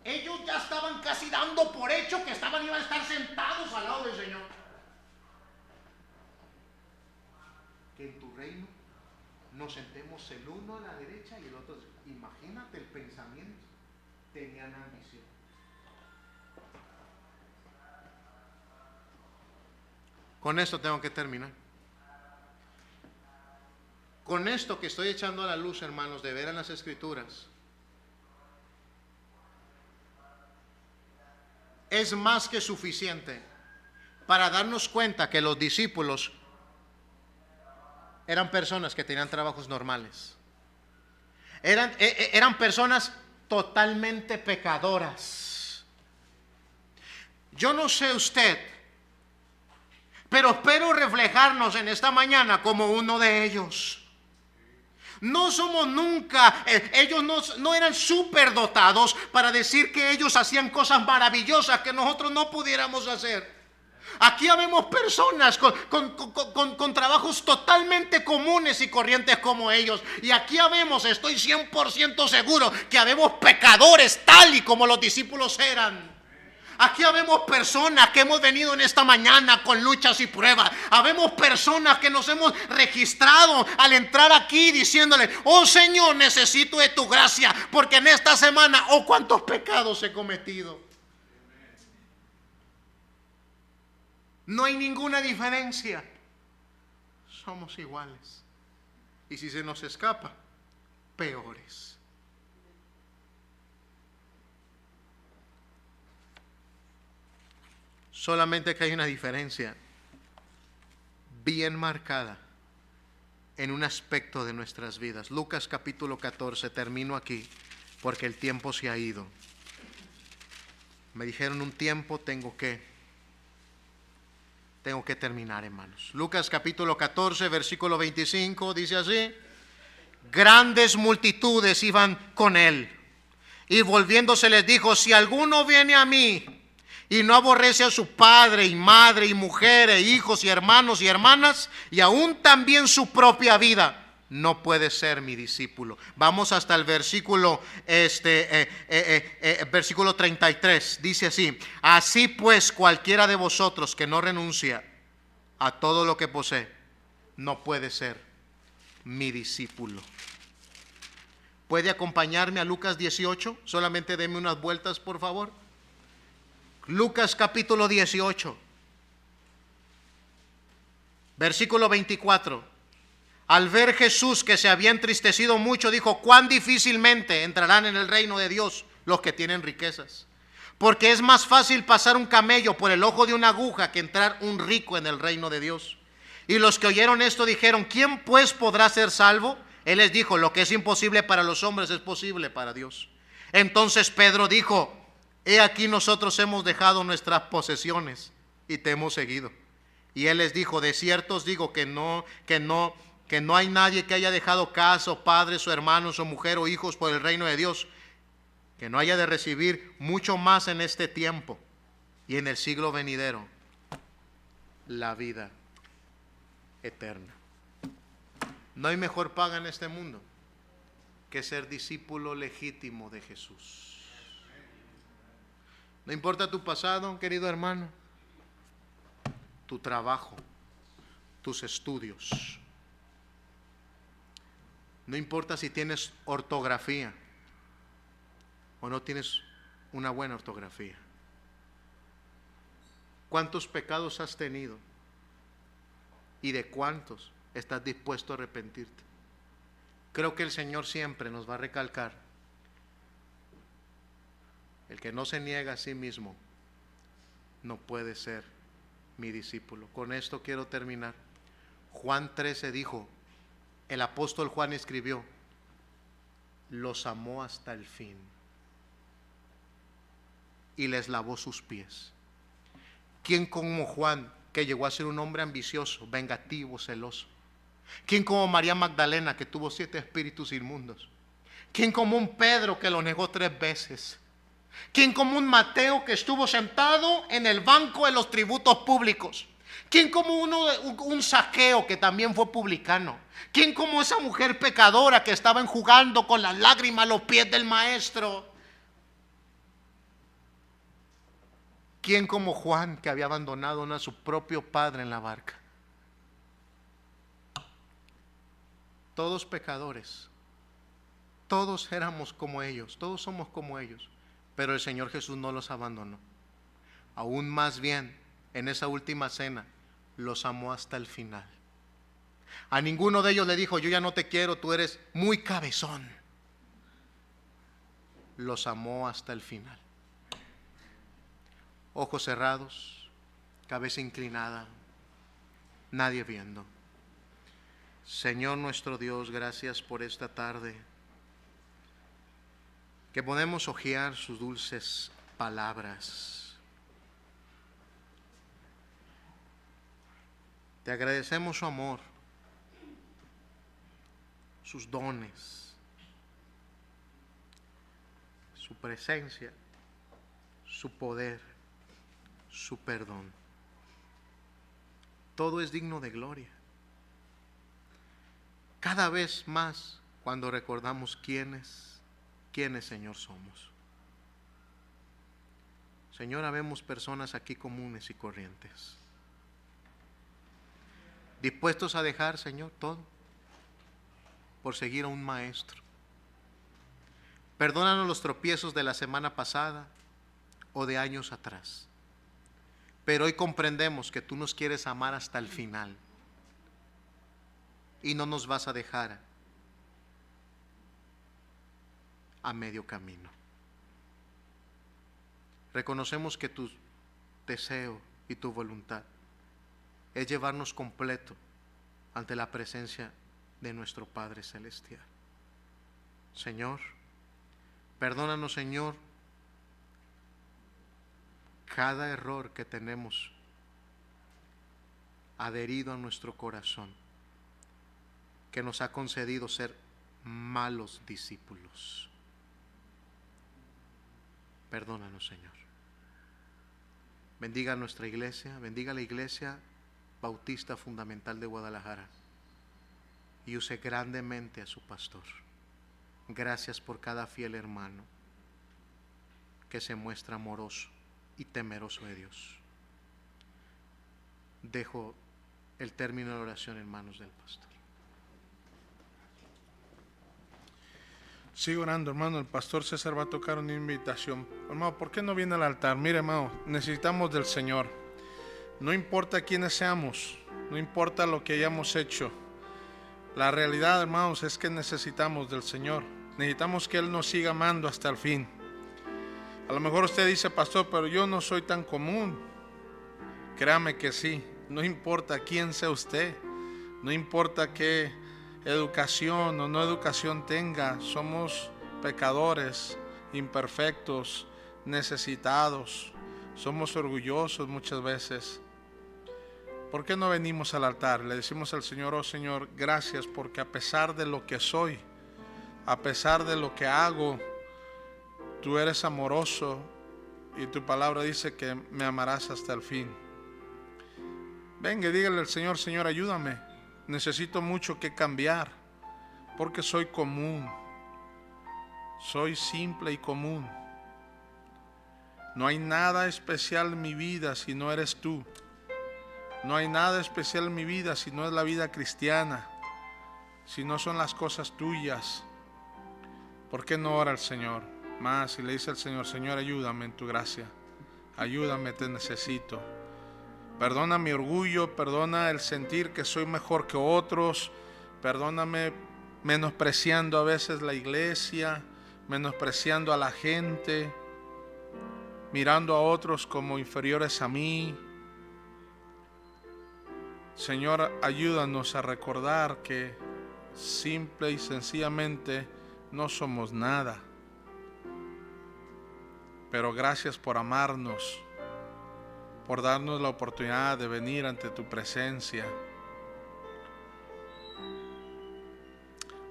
A: Ellos ya estaban casi dando por hecho que iban a estar sentados al lado del Señor. Que en tu reino nos sentemos el uno a la derecha y el otro. Imagínate el pensamiento. Tenían ambición. Con esto tengo que terminar. Con esto que estoy echando a la luz, hermanos, de ver en las Escrituras, es más que suficiente para darnos cuenta que los discípulos eran personas que tenían trabajos normales. Eran personas totalmente pecadoras. Yo no sé usted, pero espero reflejarnos en esta mañana como uno de ellos. No somos nunca, ellos no eran superdotados para decir que ellos hacían cosas maravillosas que nosotros no pudiéramos hacer. Aquí habemos personas con trabajos totalmente comunes y corrientes como ellos. Y aquí habemos, estoy 100% seguro, que habemos pecadores tal y como los discípulos eran. Aquí habemos personas que hemos venido en esta mañana con luchas y pruebas. Habemos personas que nos hemos registrado al entrar aquí diciéndole: oh Señor, necesito de tu gracia, porque en esta semana, oh, cuántos pecados he cometido. No hay ninguna diferencia. Somos iguales. Y si se nos escapa, peores. Solamente que hay una diferencia bien marcada en un aspecto de nuestras vidas. Lucas capítulo 14, termino aquí porque el tiempo se ha ido. Me dijeron un tiempo, tengo que terminar, hermanos. Lucas capítulo 14, versículo 25, dice así: grandes multitudes iban con él, y volviéndose les dijo: si alguno viene a mí y no aborrece a su padre y madre y mujer e hijos y hermanos y hermanas, y aún también su propia vida, no puede ser mi discípulo. Vamos hasta el versículo, versículo 33. Dice así: así pues, cualquiera de vosotros que no renuncia a todo lo que posee, no puede ser mi discípulo. ¿Puede acompañarme a Lucas 18? Solamente deme unas vueltas, por favor. Lucas capítulo 18, versículo 24. Al ver Jesús que se había entristecido mucho, dijo: cuán difícilmente entrarán en el reino de Dios los que tienen riquezas. Porque es más fácil pasar un camello por el ojo de una aguja que entrar un rico en el reino de Dios. Y los que oyeron esto dijeron: ¿quién pues podrá ser salvo? Él les dijo, lo que es imposible para los hombres es posible para Dios. Entonces Pedro dijo, he aquí nosotros hemos dejado nuestras posesiones y te hemos seguido. Y él les dijo, de cierto os digo que no hay nadie que haya dejado casa o padres o hermanos o mujer o hijos por el reino de Dios, que no haya de recibir mucho más en este tiempo y en el siglo venidero la vida eterna. No hay mejor paga en este mundo que ser discípulo legítimo de Jesús. No importa tu pasado, querido hermano, tu trabajo, tus estudios. No importa si tienes ortografía o no tienes una buena ortografía. ¿Cuántos pecados has tenido? ¿Y de cuántos estás dispuesto a arrepentirte? Creo que el Señor siempre nos va a recalcar: el que no se niega a sí mismo no puede ser mi discípulo. Con esto quiero terminar. Juan 13 dijo, el apóstol Juan escribió, los amó hasta el fin y les lavó sus pies. ¿Quién como Juan, que llegó a ser un hombre ambicioso, vengativo, celoso? ¿Quién como María Magdalena, que tuvo 7 espíritus inmundos? ¿Quién como un Pedro, que lo negó 3 veces? ¿Quién como un Mateo, que estuvo sentado en el banco de los tributos públicos? ¿Quién como un Zaqueo, que también fue publicano? ¿Quién como esa mujer pecadora que estaba enjugando con las lágrimas los pies del maestro? ¿Quién como Juan, que había abandonado a su propio padre en la barca? Todos pecadores, todos éramos como ellos, todos somos como ellos, pero el Señor Jesús no los abandonó. Aún más bien, en esa última cena, los amó hasta el final. A ninguno de ellos le dijo, yo ya no te quiero, tú eres muy cabezón. Los amó hasta el final. Ojos cerrados, cabeza inclinada, nadie viendo. Señor nuestro Dios, gracias por esta tarde, que podemos hojear sus dulces palabras. Te agradecemos su amor, sus dones, su presencia, su poder, su perdón. Todo es digno de gloria. Cada vez más cuando recordamos quiénes, Señor, somos. Señor, habemos personas aquí comunes y corrientes, dispuestos a dejar, Señor, todo por seguir a un maestro. Perdónanos los tropiezos de la semana pasada o de años atrás, pero hoy comprendemos que tú nos quieres amar hasta el final y no nos vas a dejar a medio camino. Reconocemos que tu deseo y tu voluntad es llevarnos completo ante la presencia de nuestro Padre Celestial. Señor, perdónanos, Señor, cada error que tenemos adherido a nuestro corazón, que nos ha concedido ser malos discípulos. Perdónanos, Señor. Bendiga nuestra iglesia, bendiga la Iglesia Bautista Fundamental de Guadalajara y use grandemente a su pastor. Gracias por cada fiel hermano que se muestra amoroso y temeroso de Dios. Dejo el término de la oración en manos del pastor.
B: Sigo orando, hermano. El pastor César va a tocar una invitación. Hermano, ¿por qué no viene al altar? Mire, hermano, necesitamos del Señor. No importa quiénes seamos, no importa lo que hayamos hecho. La realidad, hermanos, es que necesitamos del Señor. Necesitamos que Él nos siga amando hasta el fin. A lo mejor usted dice, pastor, pero yo no soy tan común. Créame que sí. No importa quién sea usted, no importa qué educación o no educación tenga, somos pecadores, imperfectos, necesitados, somos orgullosos muchas veces. ¿Por qué no venimos al altar? Le decimos al Señor: oh Señor, gracias porque a pesar de lo que soy, a pesar de lo que hago, tú eres amoroso y tu palabra dice que me amarás hasta el fin. Venga, dígale al Señor: Señor, ayúdame, necesito mucho que cambiar, porque soy común, soy simple y común. No hay nada especial en mi vida si no eres tú. No hay nada especial en mi vida si no es la vida cristiana, si no son las cosas tuyas. ¿Por qué no ora al Señor más y le dice al Señor: Señor, ayúdame en tu gracia, ayúdame, te necesito? Perdona mi orgullo, perdona el sentir que soy mejor que otros, perdóname menospreciando a veces la iglesia, menospreciando a la gente, mirando a otros como inferiores a mí. Señor, ayúdanos a recordar que simple y sencillamente no somos nada. Pero gracias por amarnos, por darnos la oportunidad de venir ante tu presencia.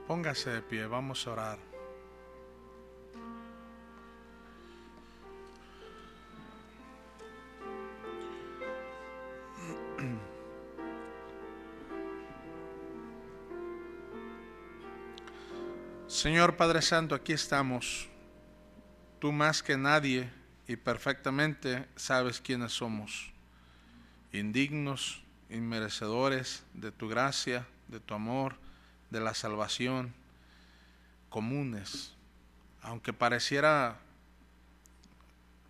B: Póngase de pie, vamos a orar. Señor Padre Santo, aquí estamos. Tú más que nadie y perfectamente sabes quiénes somos. Indignos, inmerecedores de tu gracia, de tu amor, de la salvación, comunes. Aunque pareciera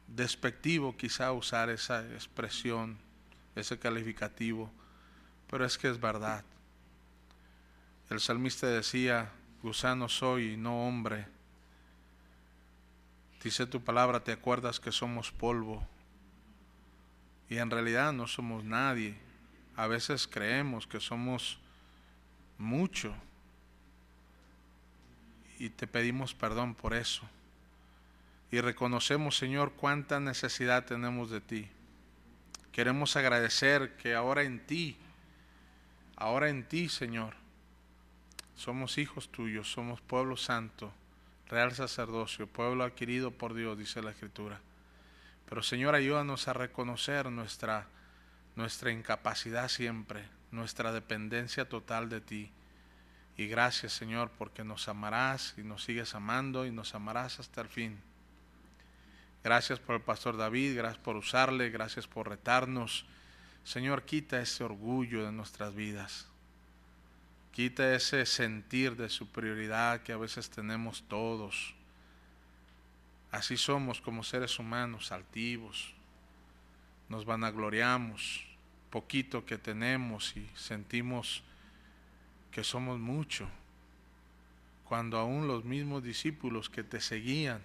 B: despectivo quizá usar esa expresión, ese calificativo, pero es que es verdad. El salmista decía: gusano soy y no hombre. Dice tu palabra: te acuerdas que somos polvo. Y en realidad no somos nadie. A veces creemos que somos mucho. Y te pedimos perdón por eso. Y reconocemos, Señor, cuánta necesidad tenemos de ti. Queremos agradecer que ahora en ti, Señor, somos hijos tuyos, somos pueblo santo, real sacerdocio, pueblo adquirido por Dios, dice la Escritura. Pero Señor, ayúdanos a reconocer nuestra incapacidad siempre, nuestra dependencia total de ti. Y gracias, Señor, porque nos amarás y nos sigues amando y nos amarás hasta el fin. Gracias por el pastor David, gracias por usarle, gracias por retarnos. Señor, quita ese orgullo de nuestras vidas. Quita ese sentir de superioridad que a veces tenemos todos. Así somos como seres humanos, altivos. Nos vanagloriamos, poquito que tenemos y sentimos que somos mucho. Cuando aún los mismos discípulos que te seguían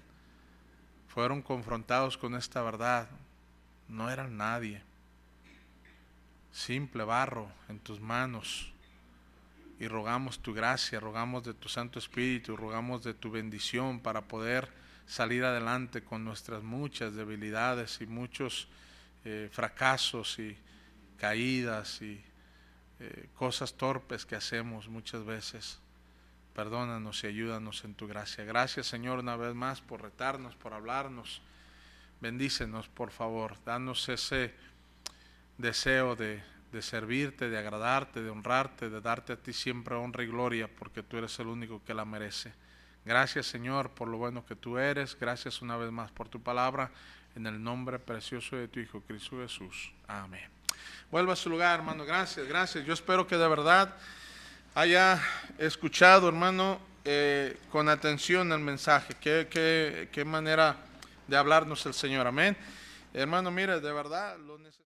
B: fueron confrontados con esta verdad, no eran nadie. Simple barro en tus manos. Y rogamos tu gracia, rogamos de tu Santo Espíritu, rogamos de tu bendición para poder salir adelante con nuestras muchas debilidades y muchos fracasos y caídas y cosas torpes que hacemos muchas veces. Perdónanos y ayúdanos en tu gracia. Gracias, Señor, una vez más por retarnos, por hablarnos. Bendícenos, por favor. Danos ese deseo de servirte, de agradarte, de honrarte, de darte a ti siempre honra y gloria, porque tú eres el único que la merece. Gracias, Señor, por lo bueno que tú eres. Gracias una vez más por tu palabra, en el nombre precioso de tu Hijo, Cristo Jesús. Amén. Vuelva a su lugar, hermano. Gracias, gracias. Yo espero que de verdad haya escuchado, hermano, con atención el mensaje. Qué manera de hablarnos el Señor. Amén. Hermano, mire, de verdad lo necesitamos.